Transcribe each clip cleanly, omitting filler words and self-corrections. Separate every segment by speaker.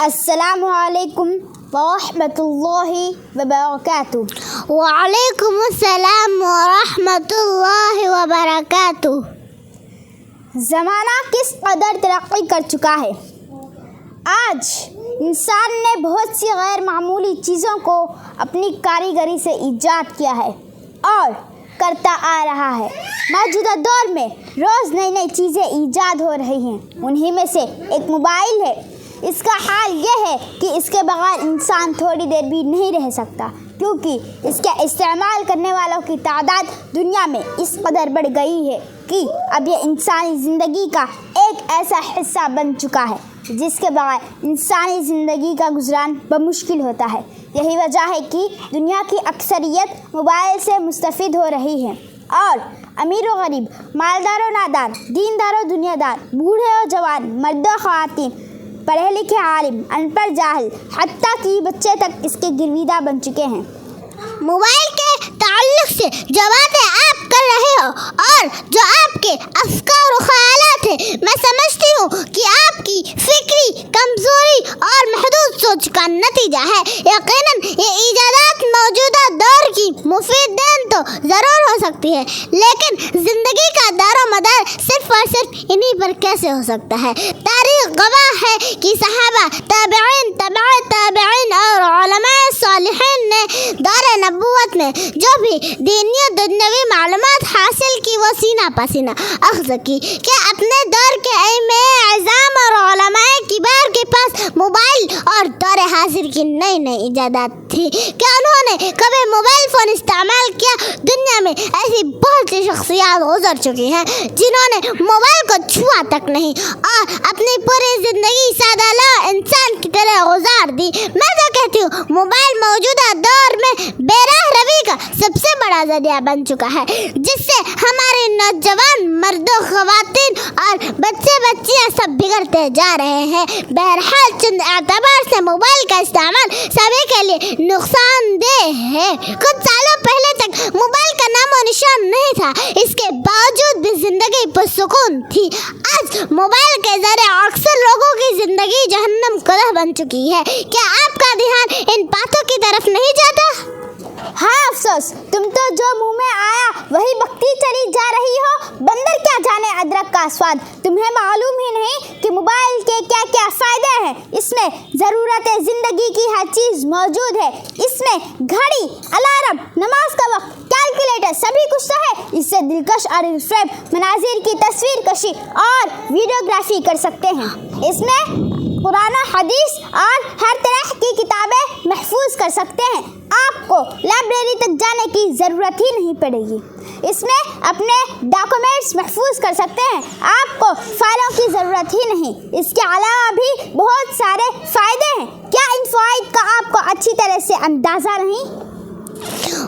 Speaker 1: السلام علیکم ورحمۃ اللہ وبرکاتہ۔
Speaker 2: وعلیکم السلام ورحمۃ اللہ وبرکاتہ۔
Speaker 1: زمانہ کس قدر ترقی کر چکا ہے۔ آج انسان نے بہت سی غیر معمولی چیزوں کو اپنی کاریگری سے ایجاد کیا ہے اور کرتا آ رہا ہے۔ موجودہ دور میں روز نئی نئی چیزیں ایجاد ہو رہی ہیں، انہی میں سے ایک موبائل ہے۔ اس کا حال یہ ہے کہ اس کے بغیر انسان تھوڑی دیر بھی نہیں رہ سکتا، کیونکہ اس کے استعمال کرنے والوں کی تعداد دنیا میں اس قدر بڑھ گئی ہے کہ اب یہ انسانی زندگی کا ایک ایسا حصہ بن چکا ہے جس کے بغیر انسانی زندگی کا گزران بمشکل ہوتا ہے۔ یہی وجہ ہے کہ دنیا کی اکثریت موبائل سے مستفید ہو رہی ہے، اور امیر و غریب، مالدار و نادار، دیندار و دنیا دار، بوڑھے و جوان، مرد و خواتین، پڑھے لکھے عالم، ان پڑھ جاہل، حتیٰ کہ بچے تک اس کے گرویدہ بن چکے ہیں۔
Speaker 2: موبائل کے تعلق سے جو باتیں آپ کر رہے ہو اور جو آپ کے افکار و خیالات ہیں، میں سمجھتی ہوں کہ آپ کی فکری کمزوری اور محدود سوچ کا نتیجہ ہے۔ یقیناً یہ ایجادات موجودہ دور کی مفید دین تو ضرور ہو سکتی ہے، لیکن زندگی کا دار و مدار صرف اور صرف انہی پر کیسے ہو سکتا ہے؟ تاریخ گواہ ہے کہ صحابہ، تابعین، تبع تابعین اور علماء صالحین نے دور نبوت میں جو بھی دینی و دنیوی معلومات حاصل کی وہ سینہ پسینہ اخذ کی۔ کیا اپنے دور کے ائمہ اعظام اور علماء کبار کے پاس موبائل اور دور حاضر کی نئی نئی ایجادات تھی؟ کیا انہوں نے کبھی موبائل فون استعمال کیا؟ دنیا میں ایسی بہت سی شخصیات گزر چکی ہیں جنہوں نے موبائل کو چھوا تک نہیں اور اپنی پوری زندگی سادہ لو انسان کی طرح گزار دی۔ میں تو کہتی ہوں موبائل موجودہ دور میں بے راہ روی کا سب سے بڑا ذریعہ بن چکا ہے، جس سے ہمارے نوجوان مرد و خواتین اور بچے بچیاں سب بگڑتے جا رہے ہیں۔ بہرحال چند اعتبار سے موبائل کا استعمال سبھی کے لیے نقصان دہ ہے۔ کچھ سالوں پہلے تک موبائل کا نام و نشان نہیں تھا، اس کے باوجود بھی زندگی پرسکون تھی۔ آج موبائل کے ذریعے اکثر لوگوں کی زندگی جہنم قدح بن چکی ہے۔ کیا آپ کا دھیان ان باتوں کی طرف نہیں جاتا؟
Speaker 1: ہاں افسوس، تم تو جو منہ میں آیا وہی بکتی چلی جا رہی ہو۔ بندر کیا جانے ادرک کا سواد۔ تمہیں معلوم ہی نہیں کہ موبائل کے کیا کیا فائدے ہیں۔ اس میں ضرورت زندگی کی ہر چیز موجود ہے۔ اس میں گھڑی، الارم، نماز کا وقت، کیلکولیٹر، سبھی کچھ تو ہے۔ اس سے دلکش اور دلفریب مناظر کی تصویر کشی اور ویڈیوگرافی کر سکتے ہیں۔ اس میں قرآن و حدیث اور ہر طرح کی کتابیں محفوظ کر سکتے ہیں۔ آپ کو لائبریری تک جانے کی ضرورت ہی نہیں پڑے گی۔ اس میں اپنے ڈاکومنٹس محفوظ کر سکتے ہیں۔ آپ کو فائلوں کی ضرورت ہی نہیں۔ اس کے علاوہ بھی بہت سارے فائدے ہیں۔ کیا ان فوائد کا آپ کو اچھی طرح سے اندازہ نہیں؟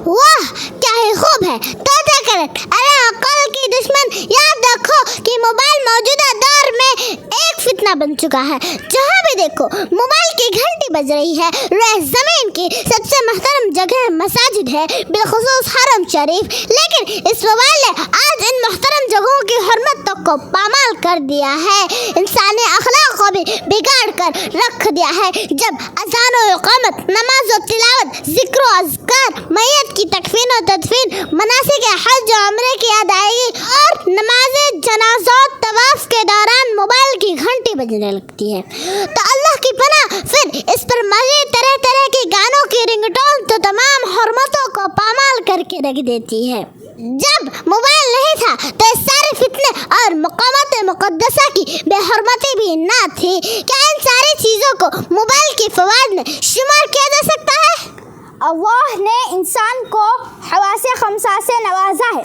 Speaker 2: واہ، کیا ہی خوب ہے! توتا کرن، ارے عقل کی دشمن، یاد رکھو کہ موبائل موجودہ دور میں ایک فتنہ بن چکا ہے۔ جہاں بھی دیکھو موبائل کی گھنٹی بج رہی ہے۔ روئے زمین کی سب سے محترم جگہ مساجد ہے، بالخصوص حرم شریف، لیکن اس موبائل نے آج ان محترم جگہوں کی حرمت تک کو پامال کر دیا ہے، انسانی اخلاق کو بھی بگاڑ کر رکھ دیا ہے۔ جب اذان و اقامت، نماز و تلاوت، ذکر و اذکار، میت کی تکفین و تدفین، مناسک حج و عمرے کی ادائیگی اور نماز جنازہ طواف کے دوران موبائل کی گھنٹی بجنے لگتی ہے تو اللہ کی پناہ، پھر اس پر مزید طرح طرح کے گانوں کی رنگ ٹون تو تمام حرمتوں کو پامال کر کے رکھ دیتی ہے۔ جب موبائل نہیں تھا تو اس سارے فتنے اور مقامات مقدسہ کی بے حرمتی بھی نہ تھی۔ کیا ان ساری چیزوں کو موبائل کے فوائد میں شمار کیا جا سکتا ہے؟
Speaker 1: اللہ نے انسان کو حواس خمسہ سے نوازا ہے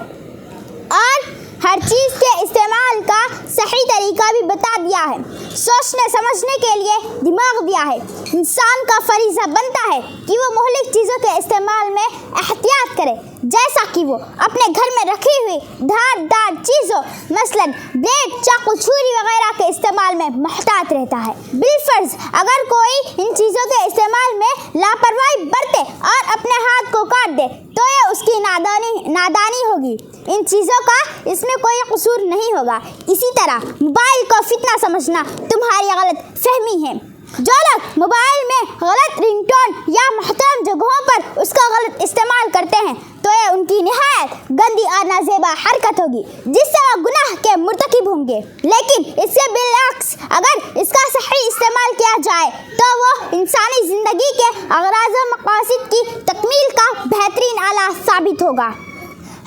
Speaker 1: اور ہر چیز کے استعمال کا صحیح طریقہ بھی بتا دیا ہے۔ سوچنے سمجھنے کے لیے دماغ دیا ہے۔ انسان کا فریضہ بنتا ہے کہ وہ مہلک چیزوں کے استعمال میں احتیاط کرے، جیسا کہ وہ اپنے گھر میں رکھی ہوئی دھار دار چیزوں مثلاً بلیڈ، چاقو، چھری وغیرہ کے استعمال میں محتاط رہتا ہے۔ بالفرض اگر کوئی ان چیزوں کے استعمال میں لاپرواہی برتے اور اپنے ہاتھ کو کاٹ دے تو یہ اس کی نادانی ہوگی۔ ان چیزوں کا اس میں کوئی قصور نہیں ہوگا۔ اسی طرح موبائل کو فتنہ سمجھنا تمہاری غلط فہمی ہے۔ जो लोग मोबाइल में गलत रिंगटोन या मुहतरम जगहों पर उसका गलत इस्तेमाल करते हैं तो ये उनकी निहायत गंदी और नाजेबा हरकत होगी जिससे वो गुनाह के मुर्तकिब होंगे। लेकिन इसके बिलअक्स अगर इसका सही इस्तेमाल किया जाए तो वो इंसानी ज़िंदगी के अगराज़ व मक़ासिद की तकमील का बेहतरीन आला साबित होगा।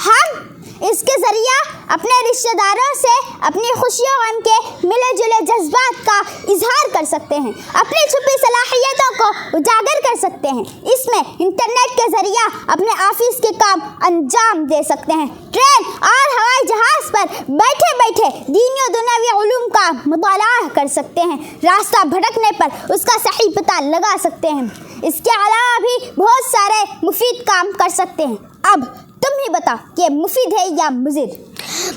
Speaker 1: हम इसके ज़रिया अपने रिश्तेदारों से अपनी खुशियों गम के मिले जुले जज्बात का इजहार कर सकते हैं, अपनी छुपी सलाहियतों को उजागर कर सकते हैं। इसमें इंटरनेट के ज़रिया अपने ऑफिस के काम अंजाम दे सकते हैं। ट्रेन और हवाई जहाज़ पर बैठे बैठे दीनी और दुनियावी उलूम का मुताला कर सकते हैं। रास्ता भटकने पर उसका सही पता लगा सकते हैं। इसके अलावा भी बहुत सारे मुफीद काम कर सकते हैं। अब तुम ही बताओ कि मुफीद है या मुज़िर?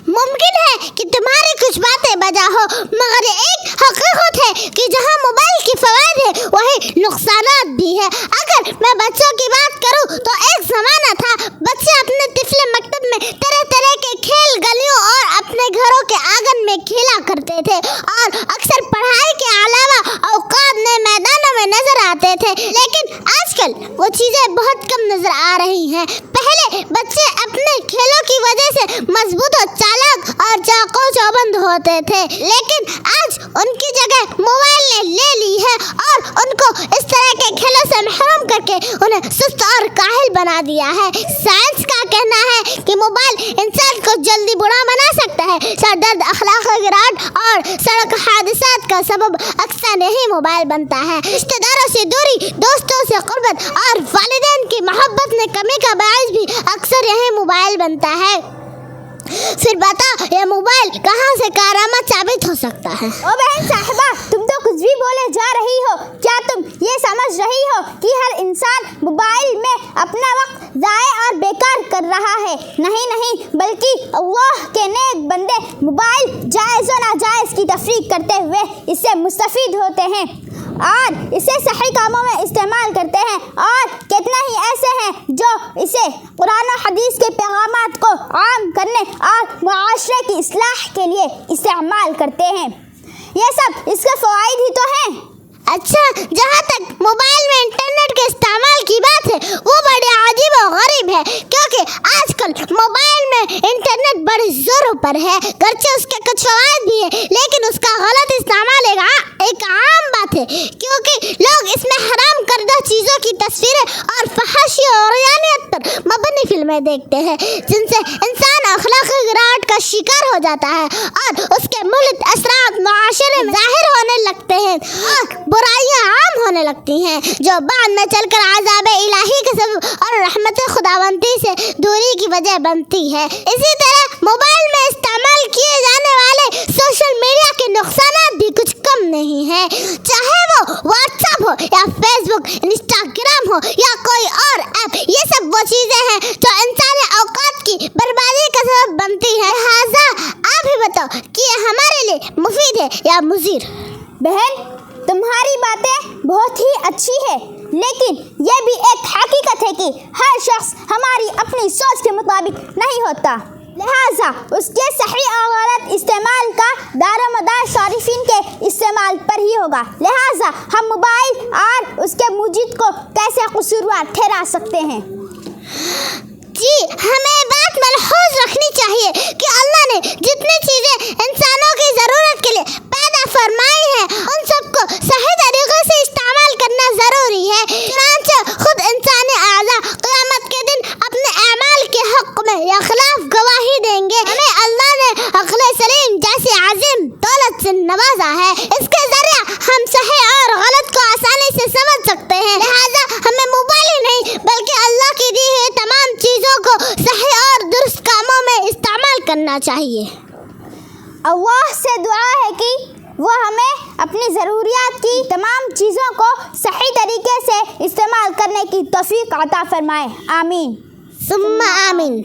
Speaker 2: मुमकिन है कि तुम्हारी कुछ बातें बजा हो, मगर एक हकीकत है कि जहाँ मोबाइल की फ़वाइद है वहीं नुकसानात भी है। अगर मैं बच्चों की बात करूँ तो एक ज़माना था बच्चे अपने तिफले मकतब में तरह तरह के खेल गलियों और अपने घरों के आंगन में खेला करते थे और अक्सर पढ़ाई के अलावा औकात नए मैदानों में नजर आते थे। लेकिन आजकल वो चीज़ें बहुत कम नजर आ रही हैं। पहले बच्चे अपने खेलों की वजह से मजबूत और चालाक और चाको चौबंद होते थे, लेकिन आज उनकी जगह मोबाइल ने ले ली है और उनको इस तरह के खेलों से महरूम करके उन्हें सुस्त और काहिल बना दिया है। साइंस का कहना है कि मोबाइल इंसान को जल्दी बूढ़ा बना सकता है। सर दर्द, अखलाकी गिरावट और सड़क हादसात का सबब अक्सर यही मोबाइल बनता है। रिश्तेदारों से दूरी, दोस्तों से क़ुर्बत और वालिदैन की मोहब्बत में कमी का बायस भी अक्सर यही मोबाइल बनता है। फिर बता, ये मोबाइल कहाँ से कारआमद साबित हो सकता है?
Speaker 1: ओ बहन साहिबा, तुम तो कुछ भी बोले जा रही हो। क्या तुम ये समझ रही हो कि हर इंसान मोबाइल में अपना वक्त ज़ाया और बेकार कर रहा है? नहीं नहीं, बल्कि अल्लाह के नेक बंदे मोबाइल जायज़ व नाजायज़ की तफरीक करते हुए इससे मुस्तफ़ीद होते हैं और इसे सही कामों में इस्तेमाल करते हैं। और कितना ही ऐसे हैं जो इसे कुरान और हदीस के पैगामात को आम करने और मुआशरे की इस्लाह के लिए इस्तेमाल करते हैं। ये सब इसके फ़वाइद ही तो हैं।
Speaker 2: अच्छा, जहाँ तक मोबाइल में इंटरनेट के इस्तेमाल की बात है वो बड़े अजीब और गरीब है, क्योंकि आजकल मोबाइल में इंटरनेट बड़े ज़ोरों पर है। गर्चे उसके कुछ फ़वाइद भी है, लेकिन उसका गलत इस्तेमाल एक आम बात है, क्योंकि लोग इसमें हराम करदा चीज़ों की तस्वीरें और फहाशी और रियानियत पर मबनी फिल्में देखते हैं, जिनसे इंसान अखलाकी गिरावट का शिकार हो जाता है और उसके मुल्क असरात मुआशरे में ज़ाहिर होने लगते हैं और बुराइयां आम होने लगती हैं, जो बाद में चलकर आज़ाब इलाही के सबब और रहमत खुदावंती से दूरी की वजह बनती है। इसी तरह मोबाइल में इस्तेमाल किए जाने वाले सोशल मीडिया के नुकसानात भी कुछ कम नहीं है, चाहे वो व्हाट्सएप हो या फेसबुक, इंस्टाग्राम हो या कोई और ऐप। ये सब वो चीज़ें हैं जो इंसानी औकात की बर्बादी का सबब बनती है। लिहाजा आप ही बताओ कि ये हमारे लिए मुफीद है या मुज़िर?
Speaker 1: बहन, तुम्हारी बातें बहुत ही अच्छी है, लेकिन यह भी एक हकीकत है कि हर शख्स हमारी अपनी सोच के मुताबिक नहीं होता। लिहाजा उसके सही और गलत इस्तेमाल का दारोमदार सारिफिन के इस्तेमाल पर ही होगा। लिहाजा हम मोबाइल और उसके मुजिद को कैसे कसूरवार ठहरा सकते हैं?
Speaker 2: जी, हमें बात मलहूज़ रखनी चाहिए कि अल्लाह ने जितनी चीज़ें इंसानों की ज़रूरत के लिए पैदा फरमाई हैं उन सबको सही तरीक़े से इस्तेमाल करना ज़रूरी है। चुनांचे खुद इंसानी आज़ा क़यामत के दिन अपने अमाल के हक़ में या खिलाफ गवाही देंगे। हमें अल्लाह ने अक़ल सलीम जैसी अज़ीम दौलत से नवाजा है, इसके ज़रिए हम सही और गलत को आसानी से समझ सकते हैं। लिहाजा हमें मोबाइल ही नहीं बल्कि अल्लाह की दी हुई तमाम चीज़ों को सही और दुरुस्त कामों में इस्तेमाल करना चाहिए।
Speaker 1: अल्लाह से दुआ है कि वो हमें अपनी ज़रूरियात की तमाम चीज़ों को सही तरीके से इस्तेमाल करने की तौफीक अता फरमाए। आमीन
Speaker 2: सुम्मा आमीन।